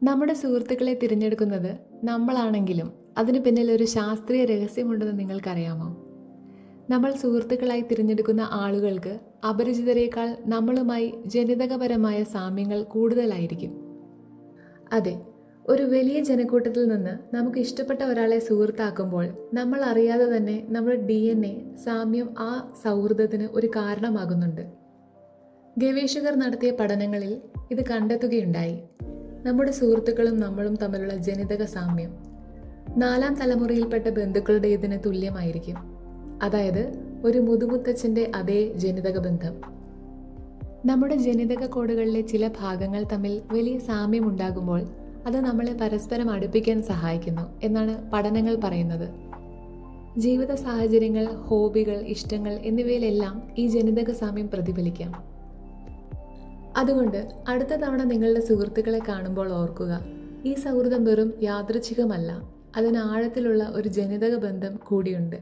നമ്മുടെ സുഹൃത്തുക്കളെ തിരഞ്ഞെടുക്കുന്നത് നമ്മളാണെങ്കിലും അതിന് പിന്നിൽ ഒരു ശാസ്ത്രീയ രഹസ്യമുണ്ടെന്ന് നിങ്ങൾക്കറിയാമോ? നമ്മൾ സുഹൃത്തുക്കളായി തിരഞ്ഞെടുക്കുന്ന ആളുകൾക്ക് അപരിചിതരേക്കാൾ നമ്മളുമായി ജനിതകപരമായ സാമ്യങ്ങൾ കൂടുതലായിരിക്കും. അതെ, ഒരു വലിയ ജനക്കൂട്ടത്തിൽ നിന്ന് നമുക്ക് ഇഷ്ടപ്പെട്ട ഒരാളെ സുഹൃത്താക്കുമ്പോൾ നമ്മൾ അറിയാതെ തന്നെ നമ്മുടെ DNA സാമ്യം ആ സൗഹൃദത്തിന് ഒരു കാരണമാകുന്നുണ്ട്. ഗവേഷകർ നടത്തിയ പഠനങ്ങളിൽ ഇത് കണ്ടെത്തുകയുണ്ടായി. നമ്മുടെ സുഹൃത്തുക്കളും നമ്മളും തമ്മിലുള്ള ജനിതക സാമ്യം 4ാം തലമുറയിൽപ്പെട്ട ബന്ധുക്കളുടേതിന് തുല്യമായിരിക്കും. അതായത് ഒരു മുതുമുത്തച്ഛൻ്റെ അതേ ജനിതക ബന്ധം. നമ്മുടെ ജനിതക കോഡുകളിലെ ചില ഭാഗങ്ങൾ തമ്മിൽ വലിയ സാമ്യം ഉണ്ടാകുമ്പോൾ അത് നമ്മളെ പരസ്പരം അടുപ്പിക്കാൻ സഹായിക്കുന്നു എന്നാണ് പഠനങ്ങൾ പറയുന്നത്. ജീവിത സാഹചര്യങ്ങൾ, ഹോബികൾ, ഇഷ്ടങ്ങൾ എന്നിവയിലെല്ലാം ഈ ജനിതക സാമ്യം പ്രതിഫലിക്കാം. അതുകൊണ്ട് അടുത്ത തവണ നിങ്ങളുടെ സുഹൃത്തുക്കളെ കാണുമ്പോൾ ഓർക്കുക, ഈ സൗഹൃദം വെറും യാദൃച്ഛികമല്ല, അതിന് ആഴത്തിലുള്ള ഒരു ജനിതക ബന്ധം കൂടിയുണ്ട്.